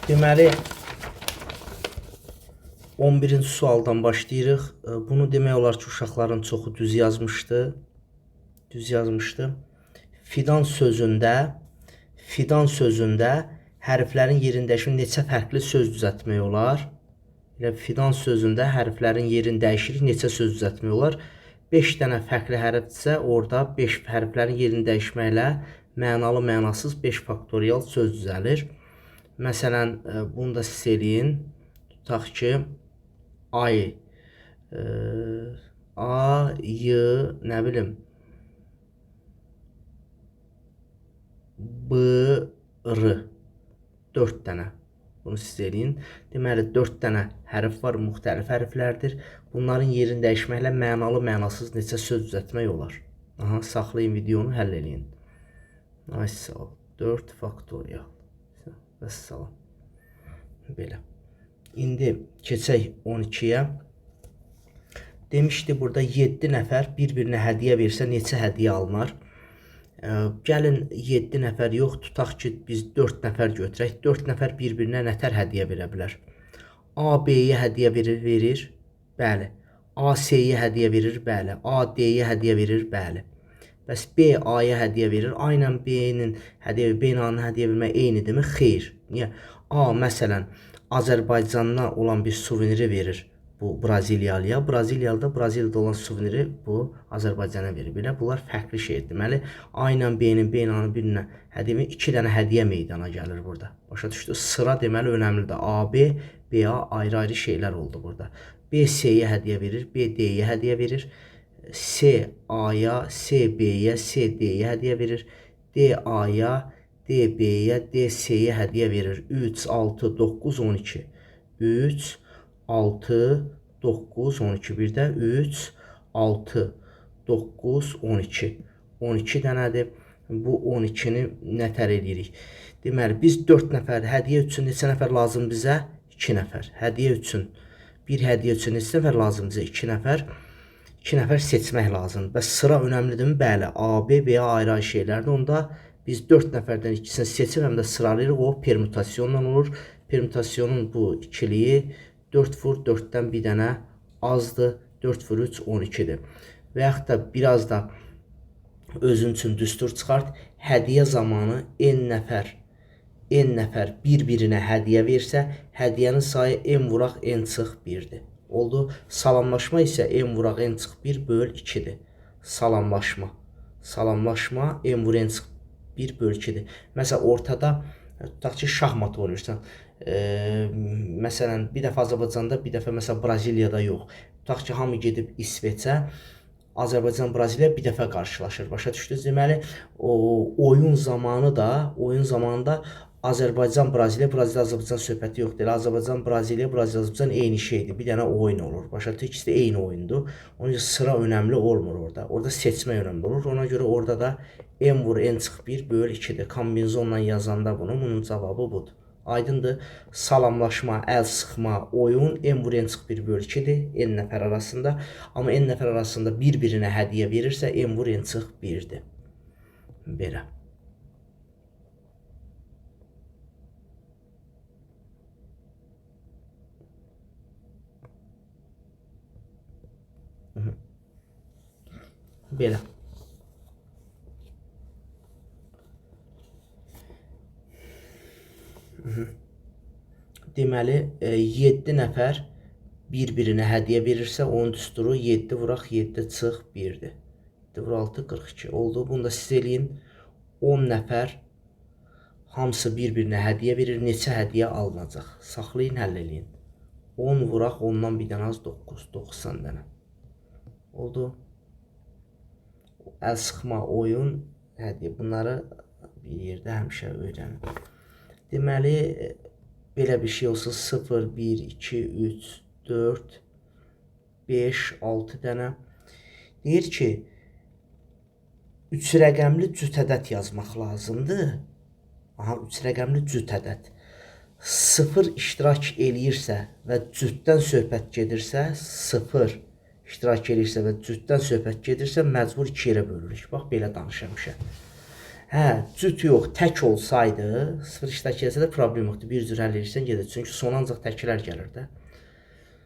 Deməli 11-ci sualdan başlayırıq. Bunu demək olar ki, uşaqların çoxu düz yazmışdı. Fidan sözündə hərflərin yerini dəyişmək neçə fərqli söz düzəltmək olar? Yəni fidan sözündə hərflərin yerini dəyişirik, neçə söz düzəltmək olar? 5 dənə fərqli hərfdirsə, orada 5 hərflərin yerini dəyişməklə mənalı, mənasız 5 faktorial söz düzəlir. Məsələn, bunu da siz eləyin. Tutaq ki, ayı, nə bilim, bırı, 4 dənə. Bunu siz eləyin. Deməli, 4 dənə hərf var, müxtəlif hərflərdir. Bunların yerini dəyişməklə mənalı, mənasız neçə söz düzəltmək olar? Saxlayın videonu, həll eləyin. Nice, 4 faktorial. Vəssalam. Belə. İndi keçək 12-yə. Demişdi, burada 7 nəfər bir-birinə hədiyyə versə neçə hədiyyə alınar? Gəlin 7 nəfər yox, tutaq ki, biz 4 nəfər götürək. 4 nəfər bir-birinə nətər hədiyyə verə bilər? A, B-yə hədiyyə verir, bəli. A, C-yə hədiyyə verir, bəli. A, D-yə hədiyyə verir, bəli. Bəs B, A-ya hədiyyə verir. A ilə B-nin hədiyyə vermək eynidirmi? Xeyr. Niyə? A, məsələn, Azərbaycandan olan bir suveniri verir bu Braziliyalıya. Braziliyada olan suveniri bu Azərbaycana verir. Belə bunlar fərqli şeydir. Deməli, A ilə B-nin birinə hədiyyə 2 dənə hədiyyə meydana gəlir burada. Başa düşdünüz? Sıra deməli önəmlidir. A, B, B-A ayrı-ayrı şeylər oldu burada. B, C-yə hədiyyə verir, B, D-yə hədiyyə verir. C, A-ya, C, B-yə, C, D-yə hədiyyə verir. D, A-ya, D, B-yə, D, C-yə hədiyyə verir. 3, 6, 9, 12. 3, 6, 9, 12. Bir də 3, 6, 9, 12. 12 dənədir. Bu 12-ni nətər edirik? Deməli, biz 4 nəfər, hədiyyə üçün neçə nəfər lazım bizə? 2 nəfər. Hədiyyə üçün, bir hədiyyə üçün neçə nəfər lazım bizə? 2 nəfər. 2 nəfər seçmək lazım. Bəs sıra önəmlidirmi? Bəli. A, B, B-yə ayrı-ayrı şeylərdir. Onda biz 4 nəfərdən ikisini seçib, həm də sıralayırıq. O permütasyonla olur. Permütasyonun bu ikiliyi 4 vur 4-dən bir dənə azdır. 4 vur 3, 12-dir. Və yaxud da biraz da özün üçün düstur çıxart. Hədiyyə zamanı n nəfər bir-birinə hədiyyə versə, hədiyyənin sayı n vuraq n çıx 1-dir. Oldu. Salamlaşma isə n vuraq n çıx 1 böl 2-dir. Salamlaşma n vur n çıx 1 böl 2-dir. Məsələn, ortada tutaq ki, şahmat oynayırsan. Məsələn, bir dəfə Azərbaycanda, bir dəfə məsələn Braziliyada yox. Tutaq ki, hamı gedib İsveçə, Azərbaycan, Braziliya bir dəfə qarşılaşır. Başa düşdünüz? Deməli, oyun zamanı da Azərbaycan, Braziliya, Azərbaycan söhbəti yoxdur. Azərbaycan, Braziliya, Azərbaycan eyni şeydir. Bir dənə oyun olur. Başa düşdünüz? İkisi də eyni oyundur. Onun üçün sıra önəmli olmur orada. Orada seçmək önəmli olur. Ona görə orada da n vur n çıx 1 böl 2-dir. Kombinizonla yazanda bunun cavabı budur. Aydındır. Salamlaşma, əl sıxma, oyun n vur n çıx 1 böl 2-dir n nəfər arasında. Amma n nəfər arasında bir-birinə hədiyyə verirsə n vur n çıx 1-dir. Belə. Belə. Deməli, 7 nəfər bir-birinə hədiyyə verirsə, onun düsturu 7 vuraq 7 çıx 1-dir. 7 vur 6, 42. Oldu. Bunu da siz eləyin. 10 nəfər hamısı bir-birinə hədiyyə verir. Neçə hədiyyə alınacaq? Saxlayın, həll eləyin. 10 vuraq, ondan bir dənə az 9. 90 dənə. Oldu. Əl sıxma, oyun, hədiyyə. Bunları bir yerdə həmişə öyrənin. Deməli, belə bir şey olsa 0, 1, 2, 3, 4, 5, 6 dənə. Deyir ki, 3 rəqəmli cüt ədəd yazmaq lazımdır. 3 rəqəmli cüt ədəd. 0 iştirak eləyirsə və cütdən söhbət gedirsə, 0 iştirak eləyirsə və cütdən söhbət gedirsə, məcbur 2 yerə bölürük. Bax, belə danışamışam. Hə, cüt yox, tək olsaydı, sıfır iştirak etsə də problem yoxdur. Bir cür həll edirsən gedir. Çünki sona ancaq təklər gəlir də.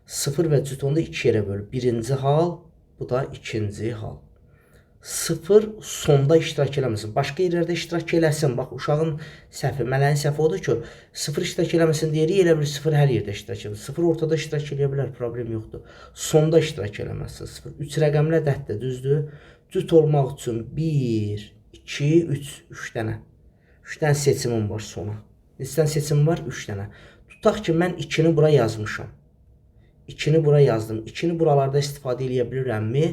Sıfır və cüt onda iki yerə bölür. Birinci hal, bu da ikinci hal. Sıfır sonda iştirak eləməsin. Başqa yerlərdə iştirak eləsin. Bax, uşağın səhvi, mələyin səhvi odur ki, sıfır iştirak eləməsin deyirik, elə bir sıfır hər yerdə iştirak eləməsin. Sıfır ortada iştirak eləyə bilər, problem yoxdur. Sonda iştirak eləməsin. Sıfır. 3 rəqəmlə dəhddir, düzdür? Cüt olmaq üçün 1, 2, 3, 3 dənə. 3 dənə seçimim var sona. Neçə dənə seçim var? 3 dənə. Tutaq ki, mən 2-ni bura yazmışam. 2-ni bura yazdım. 2-ni buralarda istifadə edə bilirəmmi?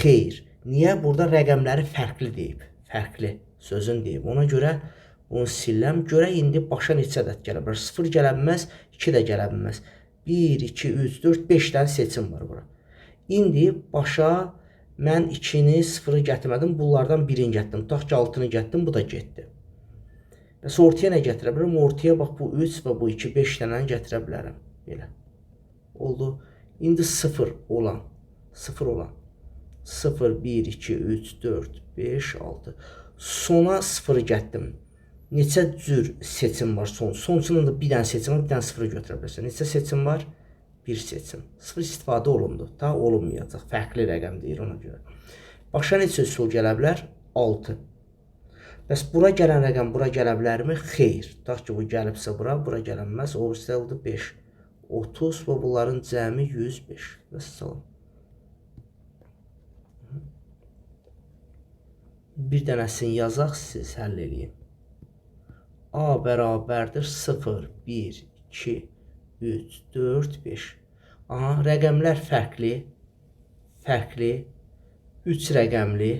Xeyr. Niyə? Burada rəqəmləri fərqli deyib. Fərqli sözün deyib. Ona görə bunu siləm. Görək indi başa neçə ədəd gələ bilər. 0 gələ bilməz, 2 də gələ bilməz. 1, 2, 3, 4, 5 dənə seçim var bura. İndi başa mən 2-ni, 0-ı gətirmədim. Bunlardan birini gətirdim. Tutaq ki, 6-nı gətirdim. Bu da getdi. Bəs ortaya nə gətirə bilərəm? Ortaya bax, bu 3 və bu 2, 5 dənəni gətirə bilərəm. Belə. Oldu. İndi 0 olan. 0 olan. 0, 1, 2, 3, 4, 5, 6. Sona 0-ı gətirdim. Neçə cür seçim var son? Sonçunun da bir dənə seçim var, bir dənə 0-ı götürə bilərsən. Neçə seçim var? Bir seçim. 0 istifadə olundu. Ta olunmayacaq. Fərqli rəqəm deyir ona görə. Başa neçə üsul gələ bilər? 6. Bəs bura gələn rəqəm bura gələ bilərmi? Xeyr. Tutaq ki, bu gəlibsə bura gələ bilməz. O birisi oldu 5. 30 və bunların cəmi 105. Vəssalam. Bir dənəsini yazaq, siz həll edin. A bərabərdir 0, 1, 2, 3, 4, 5. Aha, rəqəmlər fərqli, 3 rəqəmli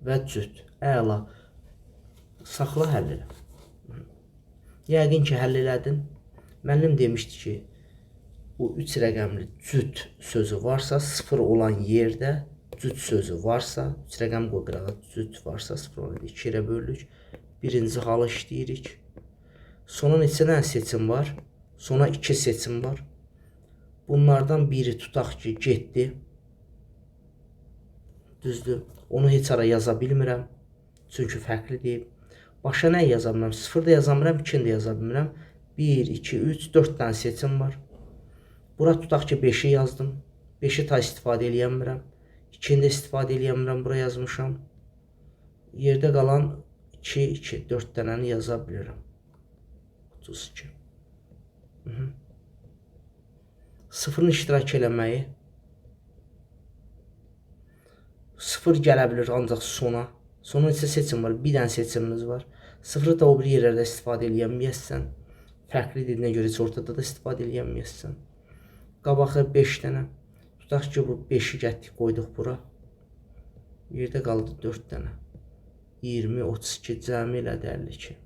və cüt. Əla. Saxla həll elə. Yəqin ki, həll elədin. Müəllim demişdi ki, bu 3 rəqəmli cüt sözü varsa, 0 olan yerdə cüt sözü varsa, 3 rəqəm qoy qırağa, cüt varsa 0 olan 2 yerə bölürük. Birinci halı işləyirik. Sona neçə dənə seçim var? Sona 2 seçim var. Bunlardan biri tutaq ki, getdi. Düzdür. Onu heç ara yaza bilmirəm. Çünki fərqli deyib. Başa nə yaza bilmirəm? 0 da yaza bilmirəm, 2-ni də yaza bilmirəm. 1, 2, 3, 4 dənə seçim var. Bura tutaq ki, 5-i yazdım. 5-i ta istifadə eləyə bilmirəm. 2-ni də istifadə eləyə bilmirəm, bura yazmışam. Yerdə qalan 2, 2, 4 dənəni yaza bilirəm. 32. 0-ın iştirak eləməyi. 0 gələ bilir ancaq sona. Sona neçə seçim var? Bir dənə seçimimiz var. 0-ı da o bir yerlərdə istifadə eləyəməyəsən. Fərqli dediyinə görə heç ortada da istifadə eləyəməyəsən. Qabağa 5 dənə. Tutaq ki, bu 5-i gətdik, qoyduq bura. Yerdə qaldı 4 dənə. 20, 32 cəmi elədi 52.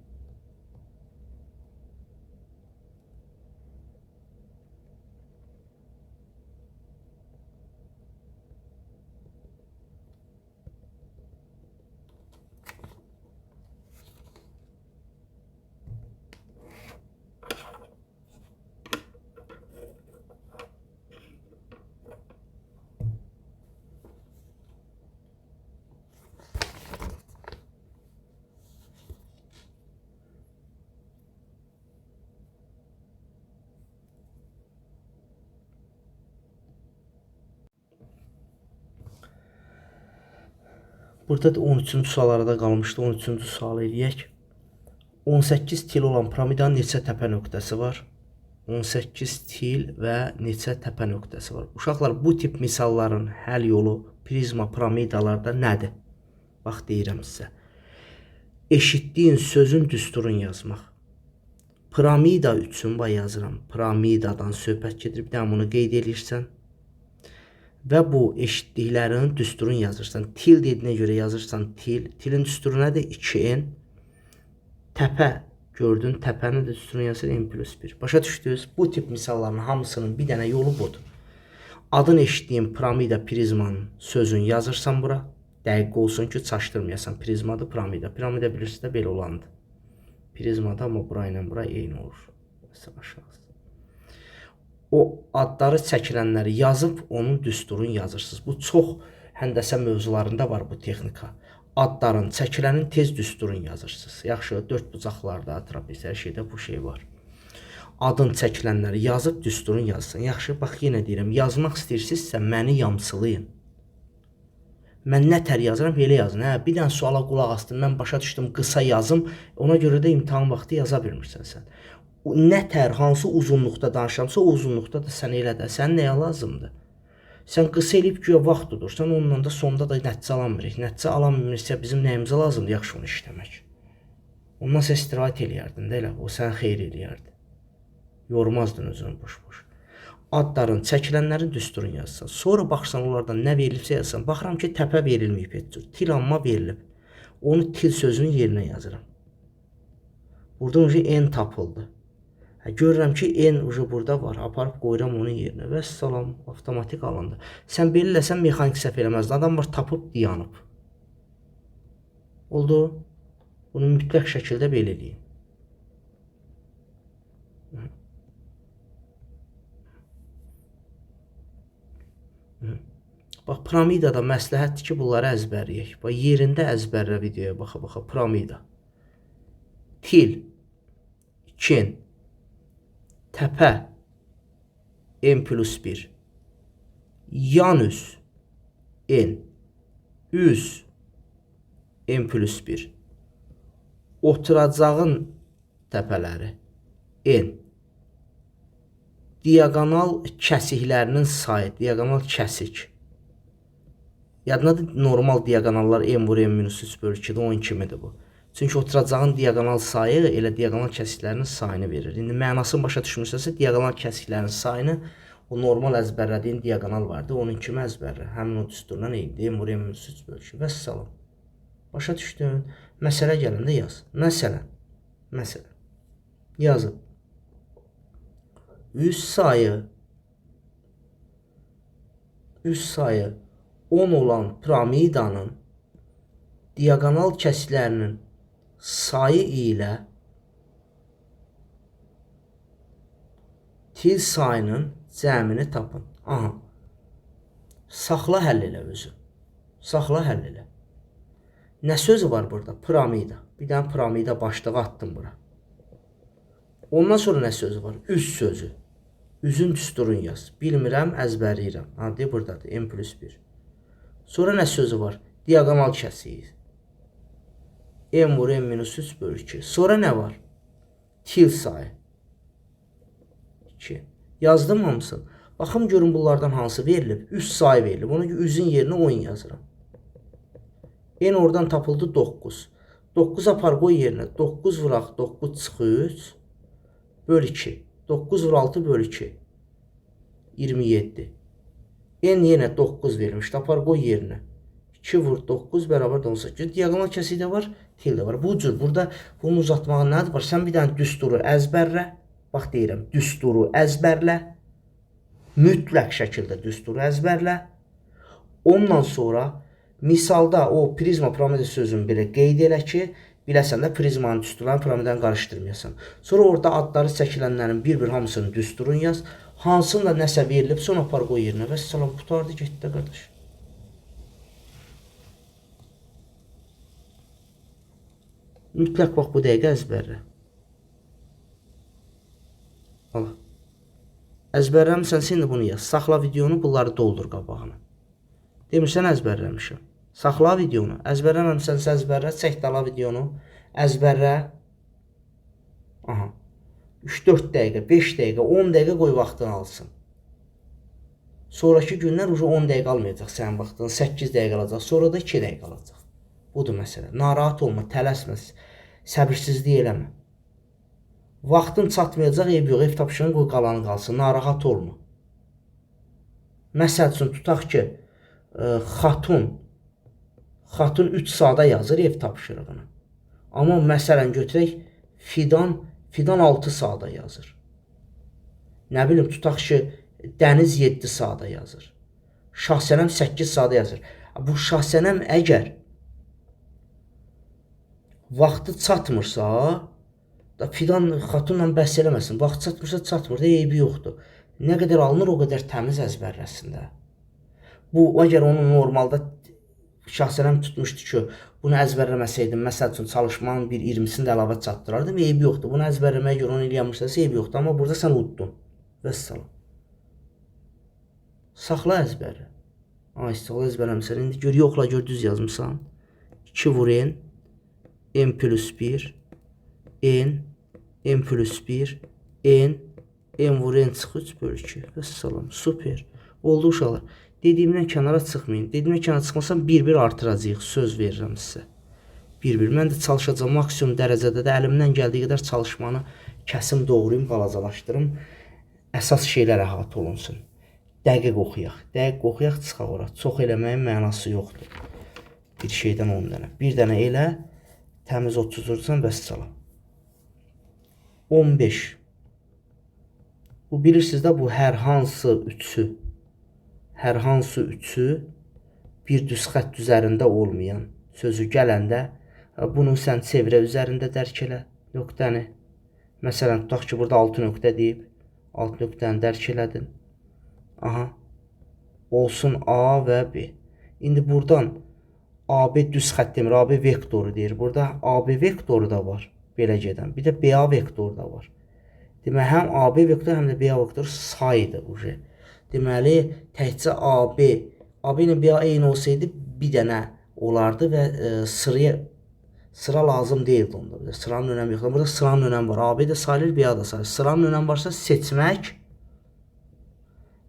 Burada da 13-cü suallarda qalmışdı. 13-cü sualı eləyək. 18 til olan piramidanın neçə təpə nöqtəsi var? 18 til və neçə təpə nöqtəsi var? Uşaqlar, bu tip misalların həll yolu prizma piramidalarda nədir? Bax, deyirəm sizə. Eşitdiyin sözün düsturunu yazmaq. Piramida üçün yazıram. Piramidadan söhbət gedir. Bir dənə bunu qeyd edirsən. Və bu eşitdiklərin düsturunu yazırsan. Til dediyinə görə yazırsan til. Tilin düsturu nədir? 2n. Təpə. Gördün, təpənin düsturunu yazır n+1. Başa düşdünüz? Bu tip misalların hamısının bir dənə yolu budur. Adını eşitdiyin piramida, prizmanın sözünü yazırsan bura. Dəqiq olsun ki, çaşdırmayasan. Prizmadır, piramida. Piramida bilirsiniz də belə olandır. Prizmada amma bura ilə bura eyni olur. Mesela aşağısı. O adları çəkilənləri yazıb onun düsturunu yazırsınız. Bu çox həndəsə mövzularında var bu texnika. adların, çəkilənin tez düsturunu yazırsınız. Yaxşı, 4 bucaqlarda, trapez, hər şeydə bu şey var. Adın çəkilənləri yazıb düsturun yazsın. Yaxşı, bax yenə deyirəm, yazmaq istəyirsinizsə məni yamsılayın. Mən nətər yazıram, belə yazın. Hə, bir dənə suala qulaq asdım, mən başa düşdüm, qısa yazım. Ona görə də imtahan vaxtı yaza bilmirsən sən. Nətər, hansı uzunluqda danışıramsa, o uzunluqda da sən elə də. Sən nəyə lazımdır? Sən qısa eləyib güya vaxt tudursan, onunla da sonda da nəticə alamırıq. Nəticə alamırsa bizim nəyimizə lazımdır? Yaxşı onu işləmək. Ondan sən istirahət eləyərdin də elə, o sən xeyir eləyərdi. Yormazdın özünü boş-boş. Adların, çəkilənlərin düsturunu yazsan. Sonra baxsan onlardan nə verilibsə yazsan. Baxıram ki, təpə verilməyib heç cür. Til amma verilib. Onu til sözünün yerinə yazıram. Burada ucu en tapıldı. Görürəm ki, en ucu burada var. Aparıb qoyuram onun yerinə. Və salam, avtomatik alındı. Sən belə eləsən mexanik səhv eləməzdin. Adam var tapıb dayanıb. Oldu. Bunu mütləq şəkildə belə eləyin. Bax, piramidada məsləhətdir ki, bunları əzbərləyək. Bax, yerində əzbərlə videoya baxa-baxa. Piramida. Til. İkin. Təpə. N+1. Yan üs. N. Üz. N+1. Oturacağın təpələri. N. Diagonal kəsiklərinin sayı. Diagonal kəsik. Yadındadır, normal diagonallar n vur n-3 bölü 2-də 10 kimidir bu. Çünki oturacağın diagonal sayı elə diagonal kəsiklərinin sayını verir. İndi mənasını başa düşmürsənsə, diagonal kəsiklərin sayını o normal əzbərlədiyin diagonal vardı, onun kimi əzbərlə. Həmin o düsturdan eynidir, n vur n-3 bölü 2. Vəssalam. Başa düşdün? Məsələ gələndə yaz. Məsələn. Yazın. Üst sayı 10 olan piramidanın diagonal kəsiklərinin sayı ilə til sayının cəmini tapın. Aha. Saxla həll elə özü. Saxla həll elə. Nə sözü var burada? Piramida. Bir dənə piramida başlığı attım bura. Ondan sonra nə sözü var? Üst sözü. Üzün düsturunu yaz. Bilmirəm, əzbərləyirəm. Deyir, buradadır. N+1. Sonra nə sözü var? Diagonal kəsiyi. N vur n-3 bölü 2. Sonra nə var? Til sayı. 2. Yazdım hamısını. Baxım görün bunlardan hansı verilib? Üst sayı verilib. Ona görə üzün yerinə 10 yazıram. N oradan tapıldı 9. 9 apar qoy yerinə. 9 vuraq 9 çıxı 3 bölü 2. 9 vur 6 bölü 2. 27. N yenə 9 verilmişdi. Apar qoy yerinə. 2 vur 9 bərabər 18. Diagonal kəsiyi də var, til də var. Bu cür burada bunu uzatmağın nədir var? Sən bir dənə düsturu əzbərlə. Bax deyirəm, düsturu əzbərlə. Mütləq şəkildə düsturu əzbərlə. Ondan sonra misalda o prizma piramida sözünü belə qeyd elə ki, biləsən də prizmanın düsturlarını piramidanı qarışdırmayasan. Sonra orada adları çəkilənlərin bir-bir hamısının düsturunu yaz. Hansında nəsə verilib, sonra apar qoy yerinə. Və salam, qutardı, getdi qardaş. Mütləq bax, bu dəqiqə əzbərlə. Allah. Əzbərləmişsən, sən də bunu yaz. Saxla videonu, bunları doldur qabağına. Demirsən, əzbərləmişəm. Saxla videonu. Əzbərləməmişsənsə əzbərlə. Çək dala videonu. Əzbərlə. Aha. 3-4 dəqiqə, 5 dəqiqə, 10 dəqiqə qoy vaxtını alsın. Sonraki günlər 10 dəqiqə almayacaq sənin vaxtını, 8 dəqiqə alacaq, sonra da 2 dəqiqə alacaq. Budur məsələ. Narahat olma, tələsmə, səbirsizlik eləmə. Vaxtın çatmayacaq, ev yox, ev tapşırığın qoy qalanı qalsın, narahat olma. Məsəl üçün, tutaq ki, xatun 3 saata yazır ev tapşırığını. Amma məsələn götürək, Fidan 6 saata yazır. Nə bilim, tutaq ki, Dəniz 7 saata yazır. Şahsənəm 8 saata yazır. Bu şahsənəm əgər vaxtı çatmırsa, da Fidan xatunla bəhs eləməsin. Vaxt çatmırsa çatmır da, eybi yoxdur. Nə qədər alınır, o qədər təmiz əzbərləsin də. Bu, əgər onu normalda şahsənəm tutmuşdu ki, bunu əzbərləməsəydim, məsəl üçün çalışmanın bir 20-sini də əlavə çatdırardım, eybi yoxdur. Bunu əzbərləməyə görə 10 il yanmışsa eybi yoxdur. Amma burada sən uddun. Vəssalam. Saxla əzbəri. İstiqlal əzbərləmişsən. İndi gör, yoxla, gör, düz yazmışsan. 2 vur n, n plus 1, n plus 1, n vur n çıx 3 bölü 2. Vəssalam. Super. Oldu uşaqlar. Dediyimdən kənara çıxmayın. Dediyimdən kənara çıxmasam bir-bir artıracağıq. Söz verirəm sizə. Bir-bir. Mən də çalışacağım. Maksimum dərəcədə də əlimdən gəldiyi qədər çalışmanı kəsim doğrayım, balacalaşdırım. Əsas şeylər əhatə olunsun. Dəqiq oxuyaq. Dəqiq oxuyaq, çıxaq ora. Çox eləməyin mənası yoxdur. Bir şeydən 10 dənə. Bir dənə elə, təmiz 30 vursan, vəssalam. 15. Bu bilirsiniz də, bu hər hansı üçü bir düz xətt üzərində olmayan sözü gələndə bunu sən çevrə üzərində dərk elə nöqtəni. Məsələn, tutaq ki, burada 6 nöqtə deyib, 6 nöqtəni dərk elədin. Aha. Olsun A və B. İndi buradan AB düz xətt demir, AB vektoru deyir. Burada AB vektoru da var, belə gedən. Bir də BA vektoru da var. Deməli, həm AB vektoru, həm də BA vektoru sayıdır. Deməli, təkcə AB ilə BA eyni olsaydı bir dənə olardı və sıra lazım deyildi onda. Sıranın önəmi yoxdur. Burada sıranın önəmi var. AB də sayılır, BA da sayılır. Sıranın önəmi varsa seçmək,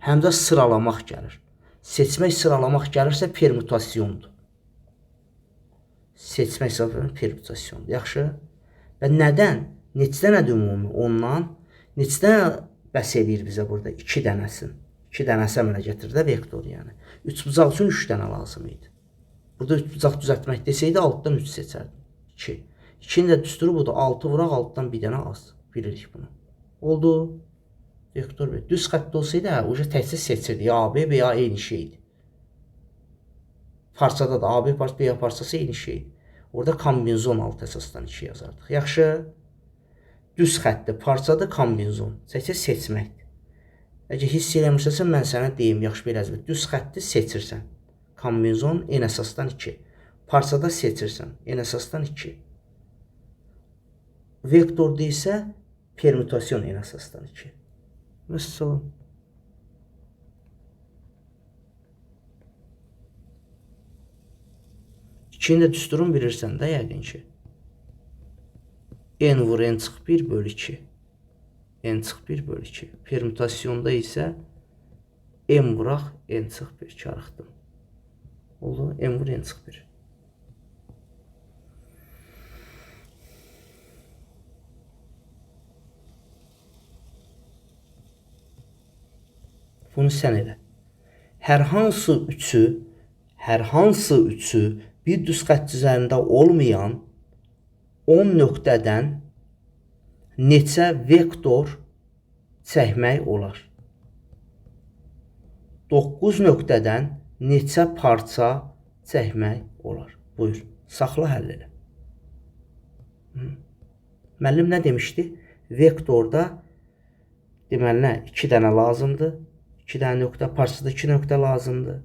həm də sıralamaq gəlir. Seçmək, sıralamaq gəlirsə permütasyondur. Seçmək, sıralamaq permütasyondur. Yaxşı. Və nədən? Neçə dənədir ümumi? Ondan. Neçə dənə bəs edir bizə burada? 2 dənəsin. 2 dənəsi əmələ gətirir də vektor yəni. 3 bucaq üçün 3 dənə lazım idi. Burada 3 bucaq düzəltmək desəydi altdan 3 seçərdim. 2. 2-nin də düsturu budur. 6 vuraq, altdan bir dənə az. Bilirik bunu. Oldu. Vektor B. Düz xəttdə olsaydı, uca təkcə seçirdi. Ya AB, B, A eyni şeydir. Parçada da AB parçası, B, A parçası eyni şeydir. Orada kombinzon altı əsasdan 2 yazardıq. Yaxşı. Düz xəttdə parçada kombinzon. Təkcə seçməkdir. Əgər hiss eləmirsən, mən sənə deyim, yaxşı bir əzbər. Düz xətti seçirsən. Kombinzon n əsasdan 2. Parçada seçirsən. N əsasdan 2. Vektorda isə permütasyon n əsasdan 2. Məsələn. İkini də düsturun bilirsən də yəqin ki. N vur n çıx 1 bölü 2. N çıx 1 bölü 2. Permütasyonda isə n vuraq, n çıx 1 çarıqdım. Oldu, n vur, n çıx 1. Bunu sən elə. Hər hansı üçü bir düz xətt üzərində olmayan 10 nöqtədən neçə vektor çəkmək olar? 9 nöqtədən neçə parça çəkmək olar? Buyur, saxla həll elə. Müəllim nə demişdi? Vektorda deməli nə? 2 dənə lazımdır. 2 dənə nöqtə, parçada 2 nöqtə lazımdır.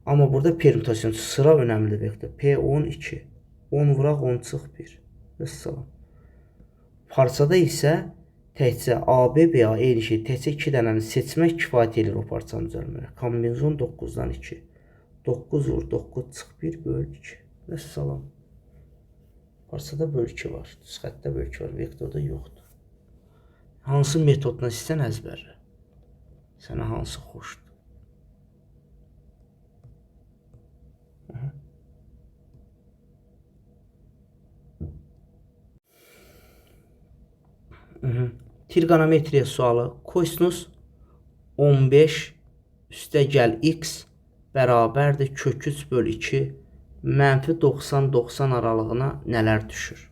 Amma burada permütasyon sıra önəmli vektor. P12. 10 vuraq, 10 çıx 1. Vəssalam. Parçada isə təkcə AB, BA eyni şey. Təkcə 2 dənəni seçmək kifayət edir o parçanın düzəlməyə. Kombinzon 9-dan 2. 9 vur, 9 çıx 1 bölü 2. Vəssalam. Parçada bölü 2 var. Düz xəttdə bölü 2 var. Vektorda yoxdur. Hansı metodla istən əzbərlə? Sənə hansı xoşdur? Trigonometriya sualı. Kosinus 15 üstəgəl x bərabərdir kök 3 bölü 2 mənfi 90-90 aralığına nələr düşür?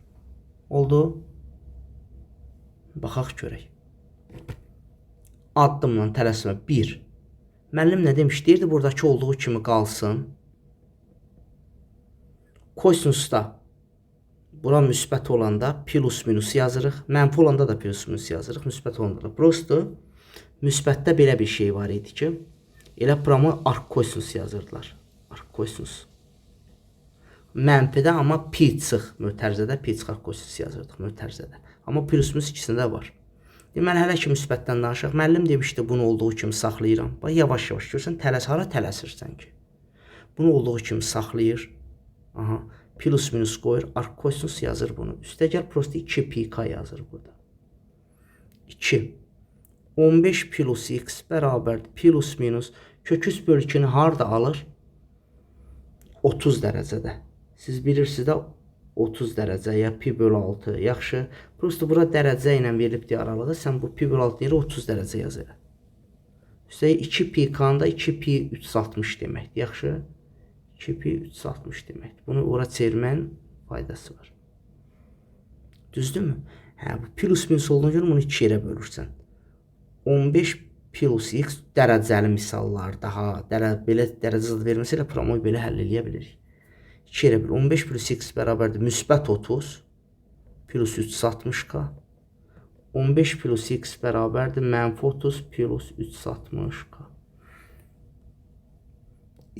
Oldu. Baxaq görək. Addımla tələsmə. 1. Müəllim nə demiş? Deyirdi, buradakı olduğu kimi qalsın. Kosinusda bura müsbət olanda plus minus yazırıq. Mənfi olanda da plus minus yazırıq. Müsbət olanda da. Prosto müsbətdə belə bir şey var idi ki, elə buramı arc kosinus yazırdılar. arkosinus. Mənfidə amma pi çıx mötərizədə pi çıxar kosinus yazırdıq mötərizədə. Amma plus minus ikisində var. Deməli hələ ki müsbətdən danışaq. Müəllim demişdi bunu olduğu kimi saxlayıram. Bax yavaş-yavaş görsən hara tələsirsən ki. Bunu olduğu kimi saxlayır. Aha, plus minus qoyur, arkosinus yazır bunu. Üstə gəl prosta 2 pi k yazır burada. 2 15 plus x bərabərdir plus minus kök 3 bölü 2-ni harda alır? 30 dərəcədə. Siz bilirsiniz də 30 dərəcə ya pi bölü 6 yaxşı. Prosta bura dərəcə ilə verilibdir aralığı. Sən bu pi bölü 6 yerə 30 dərəcə yaz elə. Üstəlik 2 pi k-da 2 pi 360 deməkdir. Yaxşı. 2 pi 360 deməkdir. Bunu ora çevirməyin faydası var. Düzdürmü? Hə, bu plus minus olduğuna görə bunu 2 yerə bölürsən. 15 plus x dərəcəli misallar daha belə dərəcə adı verməsə ilə promoy belə həll eləyə bilirik. 2 yerə böl. 15 plus x bərabərdir müsbət 30 plus 360k. 15 plus x bərabərdir mənfi 30 plus 360k.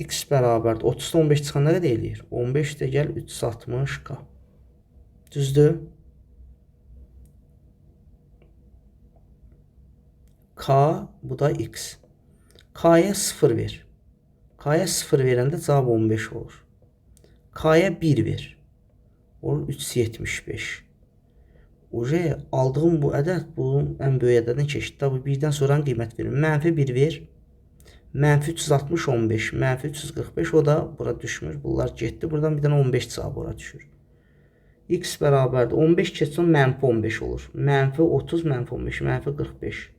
X bərabərdir 30-da 15 çıxan nə qədər eləyir? 15 də gəl 360k. Düzdür? K, bu da x. K'ya 0 ver. K'ya 0 verəndə cavab 15 olur. K'ya 1 ver. Olur 375. Oje aldığım bu ədəd bunun ən böyük ədədini keçdi. Tabi birdən sonra qiymət verir. Mənfi 1 ver. Mənfi 360 15. Mənfi 345 o da bura düşmür. Bunlar getdi. Buradan bir dənə 15 cavab ora düşür. X bərabərdir. 15 keçsin mənfi 15 olur. Mənfi 30 mənfi 15. Mənfi 45.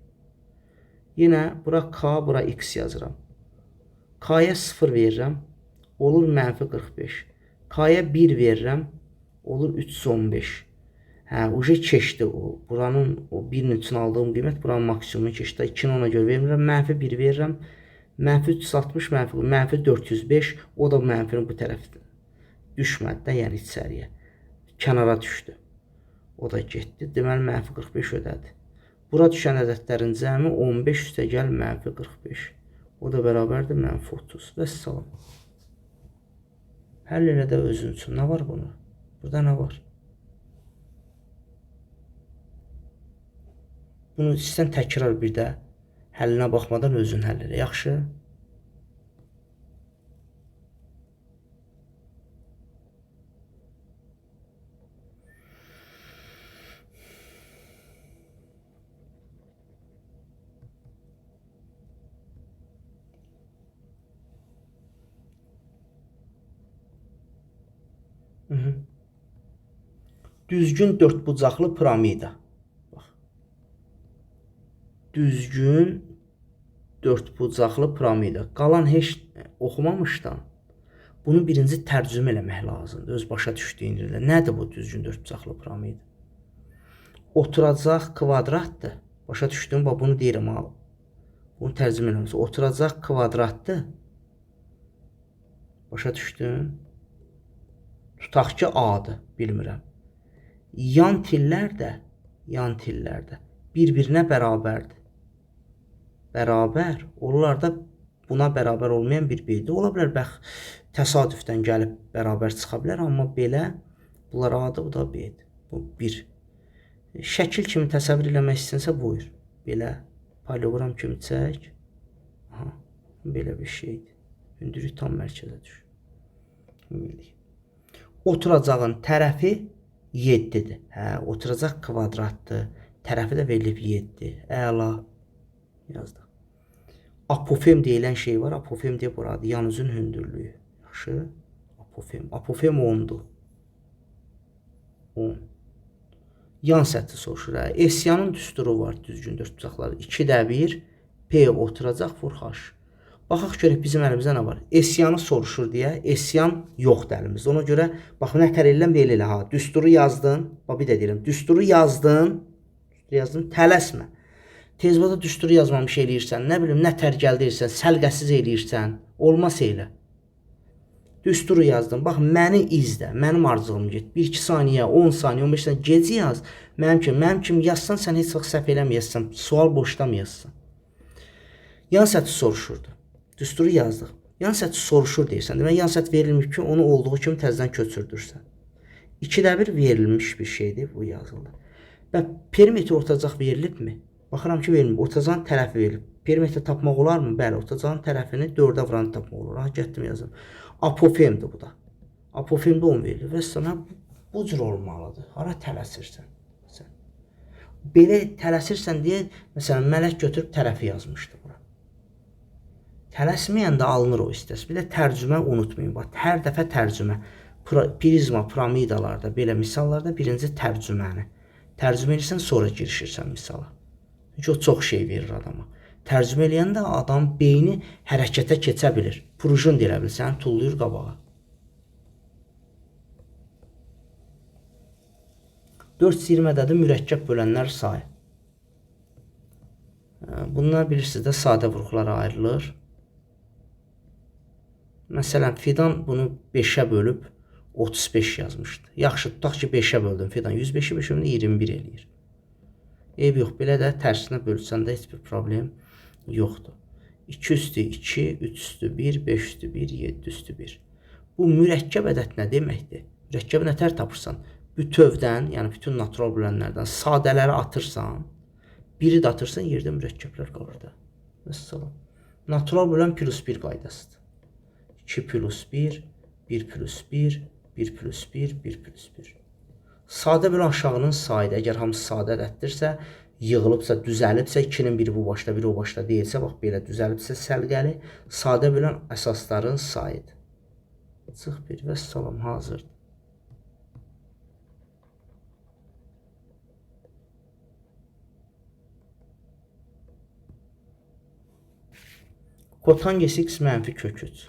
Yine bura k, bura x yazıram. K'ya 0 verirəm. Olur mənfi 45. K'ya 1 verirəm. Olur 315. Hə, uca keçdi o. Buranın o 1-nin üçün aldığım qiymət buranın maksimumunu keçdi. 2-ni ona görə vermirəm. Mənfi 1 verirəm. Mənfi 360, mənfi 405. O da mənfinin bu tərəfdə. Düşmədi də, yəni içəriyə. Kənara düşdü. O da getdi. Deməli mənfi 45 ödədi. Bura düşən ədədlərin cəmi 15 üstə gəl mənfi 45. O da bərabərdir mənfi 30. Və salam. Həll elə də özün üçün. Nə var bunu? Burada nə var? Bunu istəyən təkrar bir də həllinə baxmadan özün həll elə. Yaxşı? Düzgün dörtbucaqlı piramida. Bax. Düzgün dörtbucaqlı piramida. Qalan heç oxumamışdan bunu birinci tərcümə eləmək lazımdır. Öz başa düşdüyün yerdə. Nədir bu düzgün dörtbucaqlı piramida? Oturacaq kvadratdır. Başa düşdün? Bax bunu deyirəm ha. Bunu tərcümə eləmək. Oturacaq kvadratdır. Başa düşdün? Tutaq ki A-dır. Bilmirəm. Yan tillər də bir-birinə bərabərdir. Bərabər. Onlar da buna bərabər olmayan bir beydir. Ola bilər, bəx, təsadüfdən gəlib bərabər çıxa bilər, amma belə bunlar A-dır, bu da B-dir. Bu bir. Şəkil kimi təsəvvür eləmək istənsə buyur. Belə parallelogram kimi çək. Aha, belə bir şeydir. Hündürlük tam mərkəzə düşür. Oturacağın tərəfi 7'dir. Hə, oturacaq kvadratdır. Tərəfi də verilib 7. Əla. Yazdıq. Apofem deyilən şey var. Apofem deyə buradır. Yan üzün hündürlüyü. Yaxşı. Apofem. Apofem 10'dur. 10. Yan səthi soruşur. Esyanın düsturu var. Düzgün dörtbucaqlar. 2'də 1. P oturacaq vur H. Baxaq görək bizim əlimizdə nə var. Esyanı soruşur deyə. Esyan yoxdur əlimizdə. Ona görə bax nətər eləm belə elə ha. Düsturu yazdın. Bax bir də deyirəm. Düsturu yazdın. Tələsmə. Tezbada düsturu yazmamış eləyirsən. Nə bilim nətər gəldirsən. Səlqəsiz eləyirsən. Olmaz elə. Düsturu yazdın. Bax məni izlə. Mənim arzığım get. 1-2 saniyə, 10 saniyə, 15 saniyə gecə yaz. Mənim kimi yazsan sən heç vaxt səhv eləməyəsən. Sual boşlamayasın. Yan səthi soruşurdu. Düsturu yazdıq. Yan səthi soruşur deyirsən. Demək, yan səth verilmiş ki, onu olduğu kimi təzədən köçürdürsən. 2/1 verilmiş bir şeydir, bu yazılır. Və perimetr ortacaq verilibmi? Baxıram ki, verilmir. Ortacağın tərəfi verilib. Perimetr tapmaq olarmı? Bəli, ortacağın tərəfini 4-ə vuranı tapmaq olur. Ha, getdim yazım. Apofemdir bu da. Apofemdə 10 verilir. Və sana bu cür olmalıdır. Hara tələsirsən? Belə tələsirsən deyə, məsələn, Mələk götürüb tərəfi yazmışdı bura. Tələsməyəndə alınır o istəsi. Bir də tərcümə unutmayın. Bax, hər dəfə tərcümə. Prizma, piramidalarda, belə misallarda birinci tərcüməni. Tərcümə edirsən, sonra girişirsən misala. Çünki o çox şey verir adama. Tərcümə eləyəndə adam beyni hərəkətə keçə bilir. Prujun deyə bilir, səni tullayır qabağa. 420-dədir mürəkkəb bölənlər sayı. Bunlar bilirsiniz də sadə vurğulara ayrılır. Məsələn, Fidan bunu 5-ə bölüb 35 yazmışdı. Yaxşı, tutaq ki 5-ə böldüm Fidan. 105-i 5 bölündə 21 eləyir. Eyb yox, belə də tərsinə bölsən də heç bir problem yoxdur. 2 üstü 2, 3 üstü 1, 5 üstü 1, 7 üstü 1. Bu mürəkkəb ədəd nə deməkdir? Mürəkkəb nətər tapırsan? Bütövdən, yəni bütün natural bölənlərdən sadələri atırsan, biri də atırsan, yerdə mürəkkəblər qalır da. Məsələn, natural bölən plus 1 qaydasıdır. 2 plus 1, 1 plus 1, 1 plus 1, 1 plus 1. Sadə bölən aşağının sayıdır. Əgər hamısı sadə ədəddirsə, yığılıbsa, düzəlibsə, 2-nin biri bu başda, biri o başda deyilsə, bax, belə düzəlibsə səlqəli, sadə bölən əsasların sayıdır. Çıx bir və salam, hazırdır. Kotangesi x mənfi kök 3.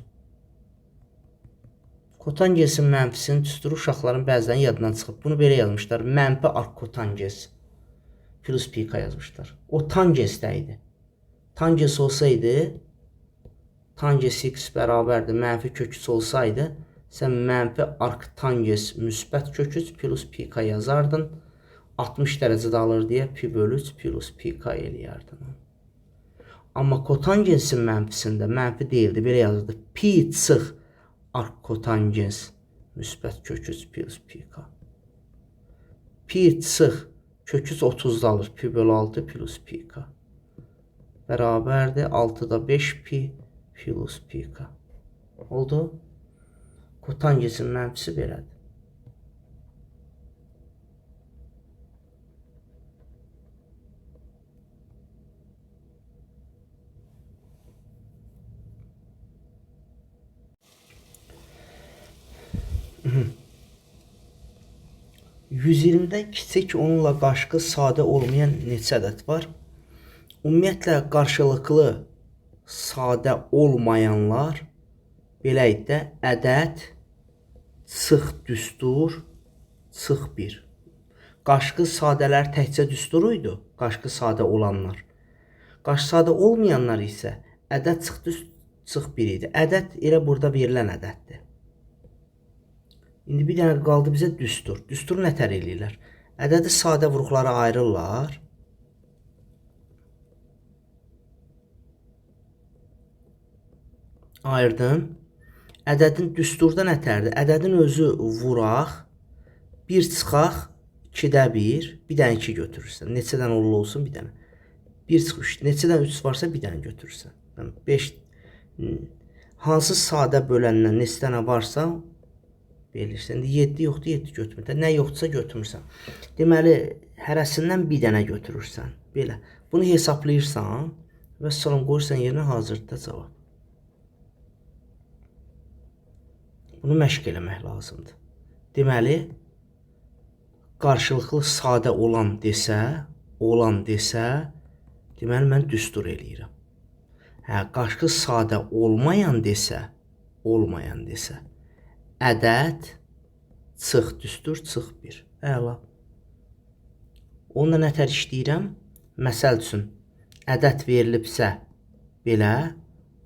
Kotangesin mənfisinin düsturu uşaqların bəzən yadından çıxıb. Bunu belə yazmışlar. Mənfi arkotanges plus pika yazmışlar. O tangesdə idi. Tanges olsaydı, tanges x bərabərdir mənfi kök 3 olsaydı, sən mənfi arktanges müsbət kök 3 plus pika yazardın. 60 dərəcədə alır deyə pi bölü 3 plus pika eləyərdin. Amma kotangensin mənfisində mənfi deyildi. Belə yazıldı. Pi çıx arkotangens müsbət kök 3 plus pika. Pi çıx kök 3 30'da alır. Pi bölü 6 plus pika. Bərabərdir 6'da 5 pi plus pika. Oldu? Kotangesin mənfisi belədir. Hı. 120'də kiçik onunla qarşılıqlı sadə olmayan neçə ədəd var? Ümumiyyətlə qarşılıqlı sadə olmayanlar belə idi, ədəd, çıx düstur, çıx 1. Qarşılıqlı sadələr təkcə düsturu idi, qarşılıqlı sadə olanlar. Qarşılıqlı sadə olmayanlar isə ədəd, çıx düstur, çıx 1 idi. Ədəd elə burada verilən ədəddir. İndi bir dənə qaldı bizə düstur. Düsturu nətər eləyirlər? Ədədi sadə vurğulara ayırırlar. Ayırdın. Ədədin düsturda nətərdir? Ədədin özü vuraq, 1 çıxaq, 2-də 1, bir dənə 2 götürürsən. Neçədən olsun bir dənə. 1 çıxış, neçədən 3 varsa bir dənə götürürsən. 5 hansı sadə böləndən neçə dənə varsa verirsən. 7 yoxdur, 7 götürmürsən. Nə yoxdursa götürmürsən. Deməli, hərəsindən bir dənə götürürsən. Belə. Bunu hesablayırsan və salam qoyursan yerinə hazırda cavab. Bunu məşq eləmək lazımdır. Deməli, qarşılıqlı sadə olan desə, deməli, mən düstur eləyirəm. Qarşılıqlı sadə olmayan desə, ədəd, çıx düstur, çıx 1. Əla. Onunla nətər işləyirəm? Məsəl üçün, ədəd verilibsə, belə,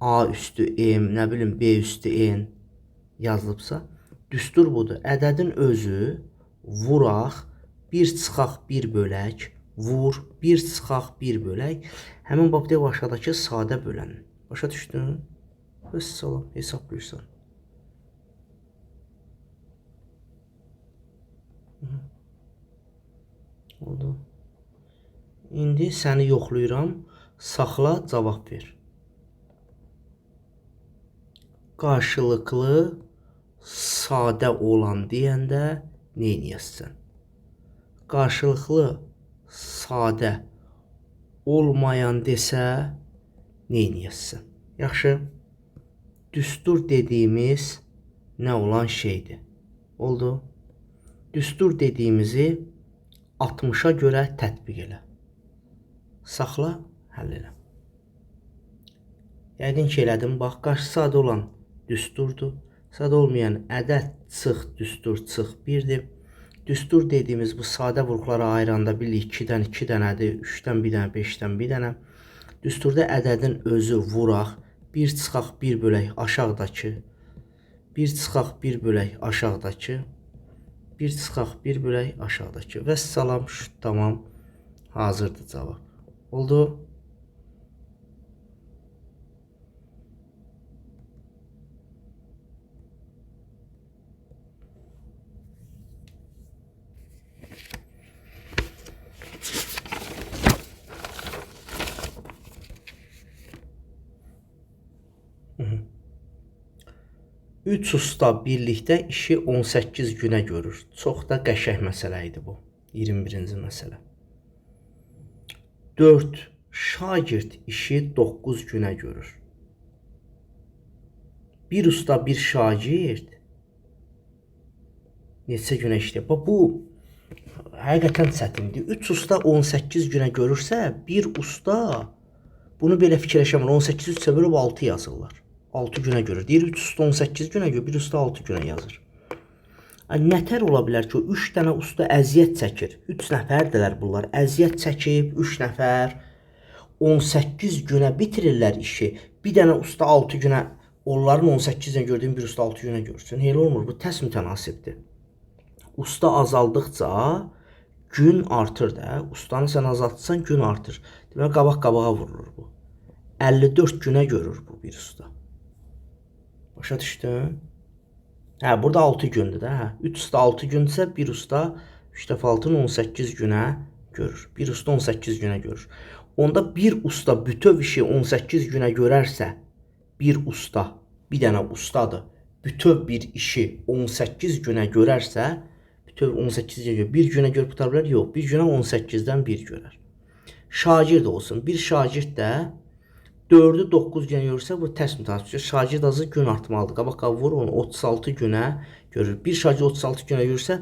A üstü M, nə bilim, B üstü N yazılıbsa, düstur budur. Ədədin özü, vuraq, 1 çıxaq 1 bölək, vur, 1 çıxaq 1 bölək, həmin babda aşağıdakı sadə bölən. Başa düşdün? Vəssalam, hesablayırsan. Oldu. İndi səni yoxlayıram. Saxla, cavab ver. Qarşılıqlı sadə olan deyəndə nə edəsən? Qarşılıqlı sadə olmayan desə nə edəsən? Yaxşı. Düstur dediyimiz nə olan şeydir? Oldu. Düstur dediyimizi 60-a görə tətbiq elə. Saxla, həll elə. Yəqin ki, elədim. Bax, qarşı sadə olan düsturdur. Sadə olmayan ədəd, çıx, düstur, çıx 1-dir. Düstur dediyimiz bu sadə vurğulara ayıranda bilirik 2-dən 2 dənədir, 3-dən 1 dənə, 5-dən 1 dənə. Düsturda ədədin özü vuraq, 1 çıxaq 1 bölək aşağıdakı, 1 çıxaq 1 bölək aşağıdakı, 1 çıxaq 1 bölək aşağıdakı. Vəssalam, tamam, hazırdır cavab. Oldu. Üç usta birlikdə işi 18 günə görür. Çox da qəşəng məsələ idi bu. 21-ci məsələ. 4 şagird işi 9 günə görür. Bir usta bir şagird neçə günə işləyir? Bu həqiqətən çətindir. 3 usta 18 günə görürsə, bir usta bunu belə fikirləşəmir. 18 3-ə bölüb 6 yazırlar. 6 günə görür. Deyir 3 usta 18 günə görür, bir usta 6 günə yazır. Nətər ola bilər ki, 3 dənə usta əziyyət çəkir. 3 nəfərdilər bunlar. Əziyyət çəkib 3 nəfər 18 günə bitirirlər işi. Bir dənə usta 6 günə, onların 18 günə gördüyün bir usta 6 günə görsün. Elə olmur. Bu tərs mütənasibdir. Usta azaldıqca gün artır da. Ustanı sən azaltsan gün artır. Demək qabaq-qabağa vurulur bu. 54 günə görür bu bir usta. Başa düşdün? Hə, burada 6 gündür də. Hə. 3 usta 6 gündürsə, bir usta 3 dəfə 6-nı 18 günə görür. Bir usta 18 günə görür. Onda bir usta bütöv işi 18 günə görərsə, bir usta, bir dənə ustadır, bütöv bir işi 18 günə görərsə, bütöv 18 günə görür. Bir günə görüb tutar bilər? Yox, bir günə 18-dən 1 görər. Şagird olsun. Bir şagird də 4-ü 9 günə görürsə, bu tərs mütənasibdir. Şagird azı gün artmalıdır. Qabaq-qaba vur, onu 36 günə görür. Bir şagird 36 günə görürsə,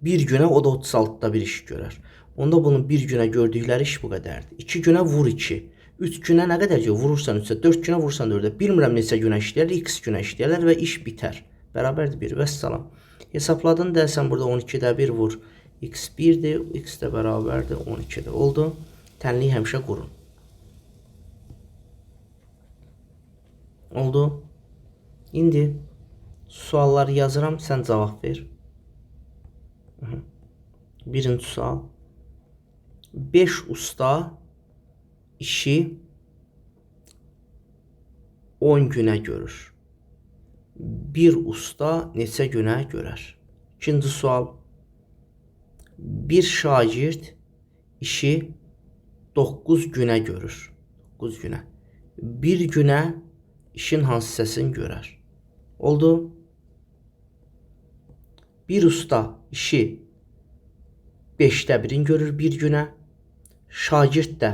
bir günə o da 36-da bir iş görər. Onda bunun bir günə gördükləri iş bu qədərdir. 2 günə vur 2. 3 günə nə qədər ki, vurursan 3-ə, 4 günə vurursan 4-ə. Bilmirəm neçə günə işləyərlər, x günə işləyərlər və iş bitər. Bərabərdir 1. Vəssalam. Hesabladın dərsən burada 12-də 1 vur. X 1-dir, x də bərabərdir 12-də. Oldu. Tənliyi həmişə qurun. Oldu. İndi sualları yazıram, sən cavab ver. Birinci sual. 5 usta işi 10 günə görür. Bir usta neçə günə görər? İkinci sual. Bir şagird işi 9 günə görür. 9 günə. Bir günə işin hansı hissəsini görər? Oldu. Bir usta işi 5-də 1-in görür bir günə. Şagird də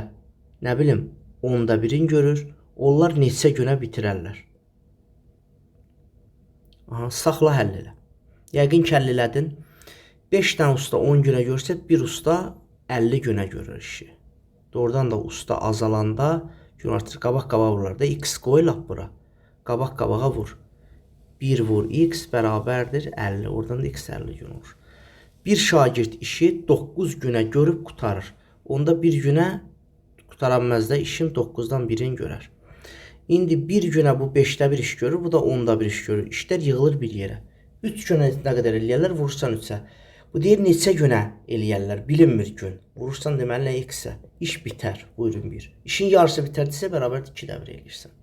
nə bilim 10-da 1-in görür. Onlar neçə günə bitirərlər? Aha, saxla həll elə. Yəqin ki, həll elədin. 5 dənə usta 10 günə görsə, bir usta 50 günə görür işi. Doğrudan da usta azalanda gün artır. Qabaq-qabağa vururlar da. X qoy lap bura. Qabaq-qabağa vur. 1 vur x bərabərdir 50. Oradan da x 50 gün olur. Bir şagird işi 9 günə görüb qutarır. Onda bir günə qutaranməzdə işin 9-dan 1-in görər. İndi bir günə bu 5-də 1 iş görür, bu da 10-da 1 iş görür. İşlər yığılır bir yerə. 3 günə nə qədər eləyərlər? Vurursan 3-ə. Bu deyir neçə günə eləyərlər? Bilinmir gün. Vurursan deməli x-ə. İş bitər. Buyurun 1. İşin yarısı bitərdisə bərabər 2-də 1 eləyirsən.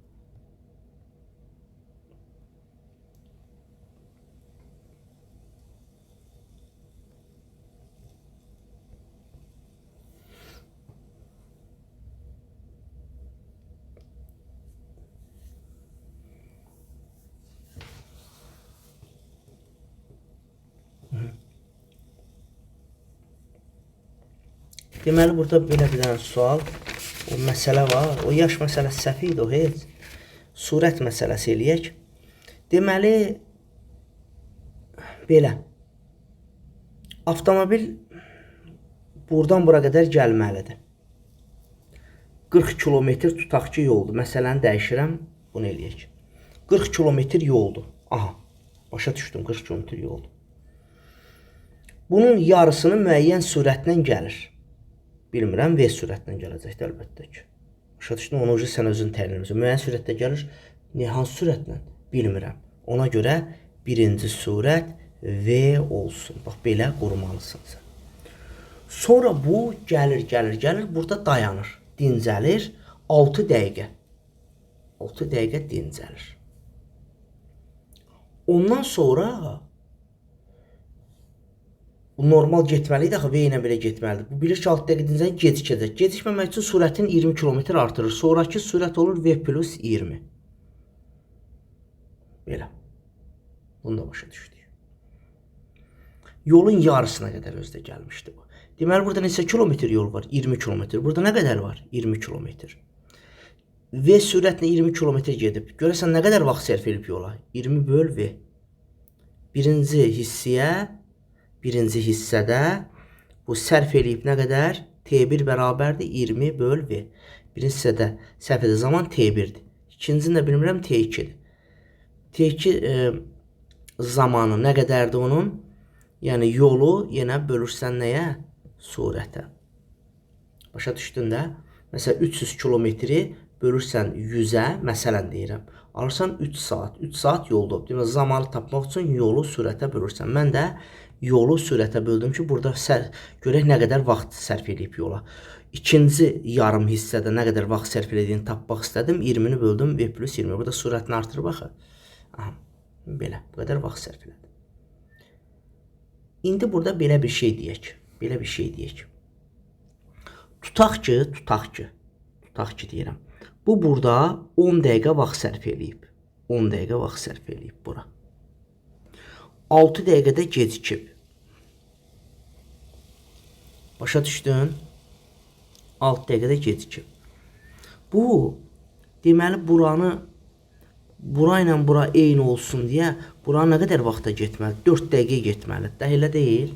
Deməli burada belə bir dənə sual, o məsələ var. O yaş məsələsi səhv idi o heç. Surət məsələsi eləyək. Deməli belə. Avtomobil buradan bura qədər gəlməlidir. 40 kilometr tutaq ki yoldur. Məsələni dəyişirəm, bunu eləyək. 40 kilometr yoldur. Aha, başa düşdüm, 40 kilometr yoldur. Bunun yarısını müəyyən sürətlə gəlir. Bilmirəm, V sürətlə gələcəkdir əlbəttə ki. Başa düşdüm, onu sən özün təyin edirsən. Müəyyən sürətlə gəlir, hansı sürətlə? Bilmirəm. Ona görə birinci surət V olsun. Bax, belə qurmalısan sən. Sonra bu gəlir, burada dayanır, dincəlir 6 dəqiqə. 6 dəqiqə dincəlir. Ondan sonra bu normal getməliydi, axı V ilə belə getməlidir. Bu bilir ki 6 dəqiqə dincəlir, gecikəcək. Gecikməmək üçün sürətin 20 km artırır. Sonraki sürət olur V plus 20. Belə. Bunu da başa düşdük. Yolun yarısına qədər özdə gəlmişdi bu. Deməli burada neçə kilometr yol var? 20 kilometr. Burada nə qədər var? 20 kilometr. V sürətlə 20 kilometr gedib. Görəsən nə qədər vaxt sərf edib yola? 20 böl V. Birinci hissədə bu sərf edib nə qədər? T1 bərabərdir 20 böl V. Birinci hissədə sərf edə zaman T1'dir. İkincini də bilmirəm T2'dir. T2 zamanı nə qədərdir onun? Yəni yolu yenə bölürsən nəyə? Surətə. Başa düşdün də? Məsələn 300 kilometri bölürsən 100'ə, məsələn deyirəm. Alırsan 3 saat. 3 saat yolda. Demək zamanı tapmaq üçün yolu sürətə bölürsən. Mən də yolu sürətə böldüm ki, burada görək nə qədər vaxt sərf edib yola. İkinci yarım hissədə nə qədər vaxt sərf edildiyini tapmaq istədim. 20'ni böldüm V plus 20. Burada sürətini artırıb baxın. Aha, belə. Bu qədər vaxt sərf elədim. İndi burada belə bir şey deyək. Tutaq ki deyirəm. Bu burada 10 dəqiqə vaxt sərf eləyib. 10 dəqiqə vaxt sərf eləyib bura. 6 dəqiqədə gecikib. Başa düşdün? 6 dəqiqədə gecikib. Bu deməli bura ilə bura eyni olsun deyə bura nə qədər vaxta getməli? 4 dəqiqə getməlidir. Də elə deyil.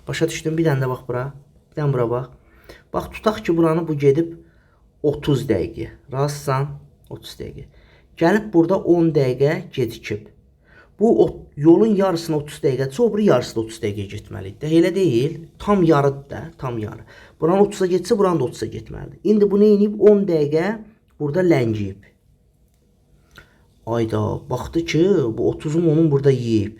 Başa düşdün? Bir dənə də bax bura. Bir dənə bura bax. Bax tutaq ki buranı bu gedib 30 dəqiqə. Razısan? 30 dəqiqə. Gəlib burada 10 dəqiqə gecikib. Bu yolun yarısına 30 dəqiqədirsə, o biri yarısı da 30 dəqiqə getməlidir. Elə deyil. Tam yarıdır da, tam yarı. Buranı 30'a getsə, buranı da 30'a getməlidir. İndi bu nə edib? 10 dəqiqə burada ləngiyib. Ayda, baxdı ki, bu 30'un onun burada yiyib.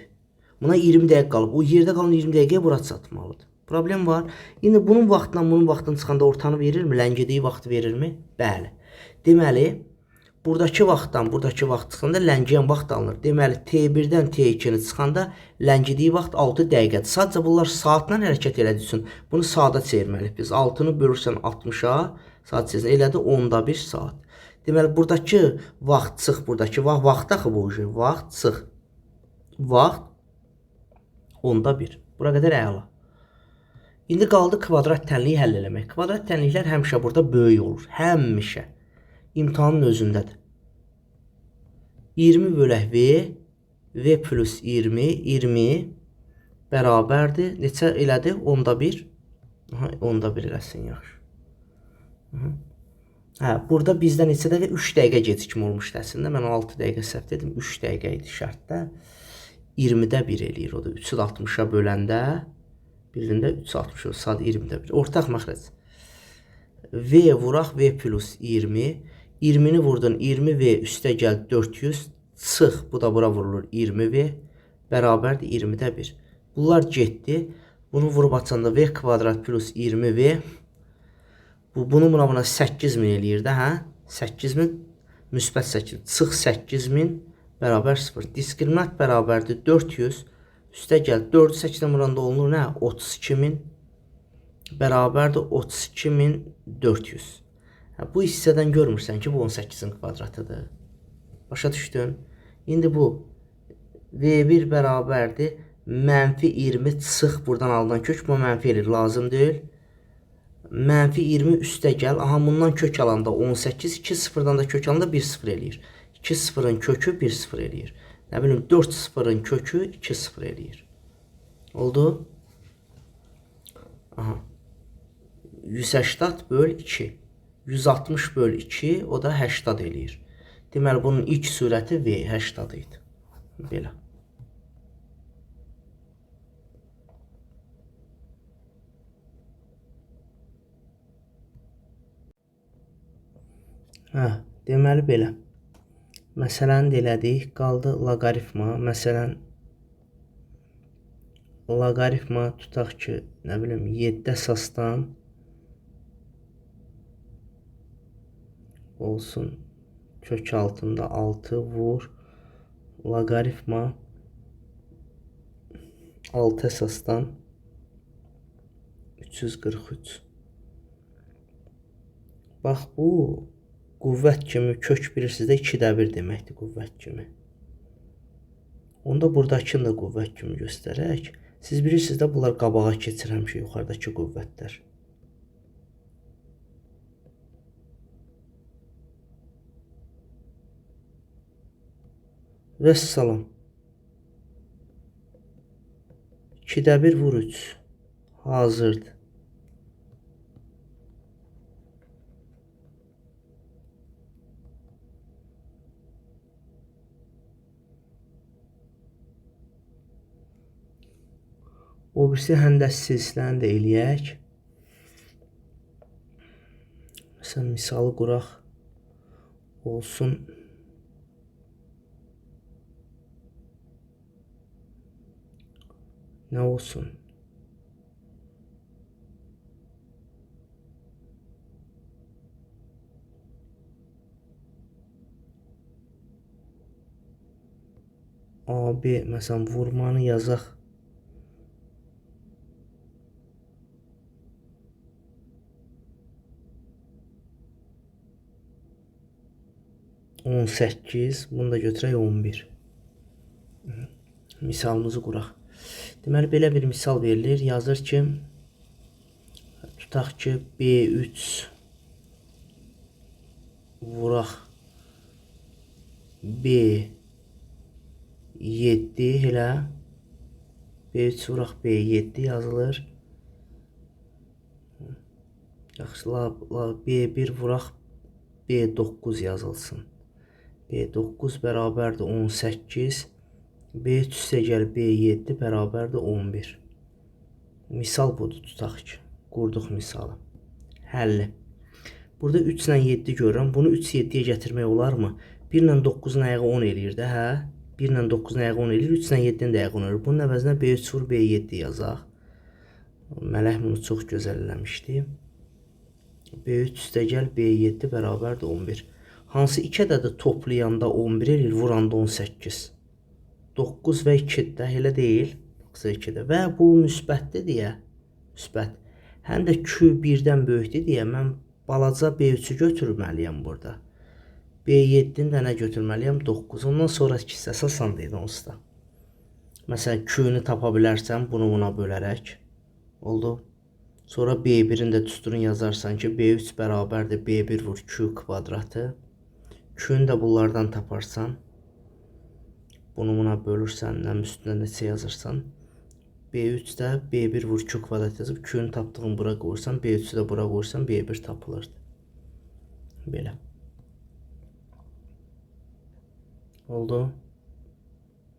Buna 20 dəqiqə qalıb. O yerdə qalan 20 dəqiqəyə bura çatmalıdır. Problem var. İndi bunun vaxtından çıxanda ortanı verirmi? Ləngidiyi vaxtı verirmi? Bəli. Deməli, buradakı vaxtdan buradakı vaxt çıxanda ləngiyən vaxt alınır. Deməli, T1'dən T2'ni çıxanda ləngidiyi vaxt 6 dəqiqədir. Sadəcə bunlar saatla hərəkət elədiyi üçün bunu saata çevirməliyik. Biz 6'nı bölürsən 60'a, saat çevirsən, elədi 10'da 1 saat. Deməli, buradakı vaxt çıx, buradakı vaxt axı bu ucu, vaxt çıx. Vaxt 10'da 1. Bura qədər əla. İndi qaldı kvadrat tənliyi həll eləmək. Kvadrat tənliklər həmişə burada böyük olur. Həmişə. İmtahanın özündədir. 20 bölək V, V plus 20, 20 bərabərdir. Neçə elədi? 10'da 1. 10'da 1 eləsin, yaxşı. Burada bizdə neçə dəqiqə? 3 dəqiqə gecikmə olmuşdu əslində. Mən 6 dəqiqə səhv dedim. 3 dəqiqə idi şərtdə. 20'də 1 eləyir o da. 3'ü 60'a böləndə birində 360 saat 20'də 1. Ortaq məxrəc. V vuraq V plus 20. 20'ni vurdun 20V üstə gəl 400. Çıx. Bu da bura vurulur 20V. Bərabərdir 20'də 1. Bunlar getdi. Bunu vurub açanda V kvadrat plus 20V. Bunu buna 8000 eləyir də, hə? 8000 müsbət 8. Çıx 8000 bərabər 0. Diskriminant bərabərdir 400. Üstə gəl 4'ü 8'dən vuranda olunur nə? 32000 bərabərdir 32400. Bu hissədən görmürsən ki, bu 18'in kvadratıdır. Başa düşdün? İndi bu V1 bərabərdir -20 çıx buradan alınan kök. Bu mənfi eləyir, lazım deyil. Mənfi 20 üstə gəl. Aha, bundan kök alanda 18, 2 sıfırdan da kök alanda 1 sıfır eləyir. 2 sıfırın kökü 1 sıfır eləyir. Nə bilim 4 sıfırın kökü 2 sıfır eləyir. Oldu? Aha. 180 böl 2. 160 böl 2, o da 80 eləyir. Deməli, bunun ilk surəti V 80 idi. Belə. Deməli belə. Məsələni də elədik. Qaldı loqaritma. Məsələn, loqaritma tutaq ki, nə bilim, 7 əsasdan olsun kök altında 6 vur. Loqaritma 6 əsasdan 343. Bax, bu qüvvət kimi kök bilirsiniz də 2də 1 deməkdir qüvvət kimi. Onda buradakını da qüvvət kimi göstərək. Siz bilirsiniz də bunlar qabağa keçir həmişə yuxarıdakı qüvvətlər. Vəssalam. 2də 1 vur 3. Hazırdır. O birisi həndəs silsiləni də eləyək. Məsələn, misalı quraq. Olsun. Nə olsun? AB, məsələn, vurmanı yazaq. 18, bunu da götürək 11. Misalımızı quraq. Deməli, belə bir misal verilir. Yazır ki, tutaq ki, B3 vuraq B7 elə. B3 vuraq B7 yazılır. Yaxşı, B1 vuraq B9 yazılsın. B9 bərabərdir 18. B3 üstə gəl B7 bərabərdir 11. Misal budur, tutaq ki. Qurduq misalı. Həlli. Burada 3 ilə 7 görürəm. Bunu 3 7-yə gətirmək olarmı? 1 ilə 9-un ayağı 10 eləyir də, hə? 1 ilə 9-un ayağı 10 eləyir, 3 ilə 7-nin də ayağı 10 eləyir. Bunun əvəzinə B3 vur B7 yazaq. Mələk bunu çox gözəl eləmişdi. B3 üstə gəl B7 bərabərdir 11. Hansı 2 ədədi toplayanda 11 eləyir, vuranda 18. 9 və 2-də, elə deyil. 9 və 2-də. Və bu müsbətdir deyə, müsbət. Həm də Q 1-dən böyükdür deyə mən balaca B3-ü götürməliyəm burada. B7-ni də nə götürməliyəm? 9. Ondan sonraki hissəsi asandır onsuz da. Məsələn, Q-nü tapa bilərsən, bunu buna bölərək. Oldu. Sonra B1-in də düsturunu yazarsan ki, B3 bərabərdir B1 vur Q kvadratı. Q-nü də bunlardan taparsan. Bunu buna bölürsən, nəm üstünə neçə yazırsan. B3 də B1 vur Q kvadrat yazıb, Q-nü tapdığın bura qoyursan, B3-ü də bura qoyursan, B1 tapılırdı. Belə. Oldu.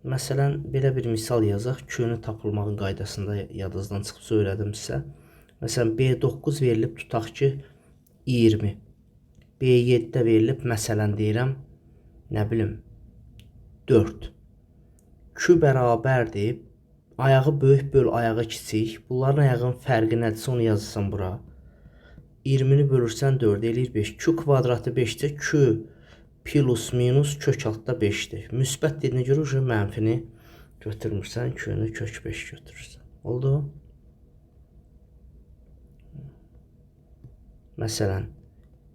Məsələn, belə bir misal yazaq. Q-nü tapılmağın qaydasında yadınızdan çıxıb söylədim sizə. Məsələn, B9 verilib, tutaq ki, 20. B7-də verilib, məsələn, deyirəm, nə bilim, 4. Q bərabərdir. Ayağı böyük böl ayağı kiçik. Bunların ayağının fərqi nədirsə onu yazırsan bura. 20-ni bölürsən 4 eləyir 5. Q kvadratı 5-də Q plus minus kök altda 5-dir. Müsbət dediyinə görə mənfini götürmürsən. Q-nü kök 5 götürürsən. Oldu? Məsələn,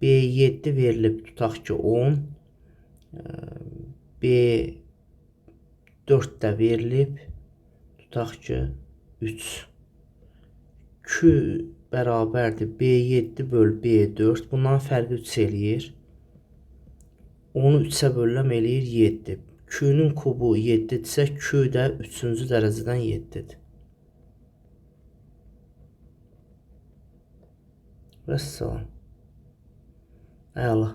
B7 verilib, tutaq ki 10. B4 də verilib, tutaq ki 3. Q bərabərdir B7 böl B4. Bunların fərqi 3 eləyir. Onu 3-ə bölürəm eləyir 7. Q-nin kubu 7-dirsə, Q də 3-cü dərəcədən 7-dir. Vəssalam. Əla.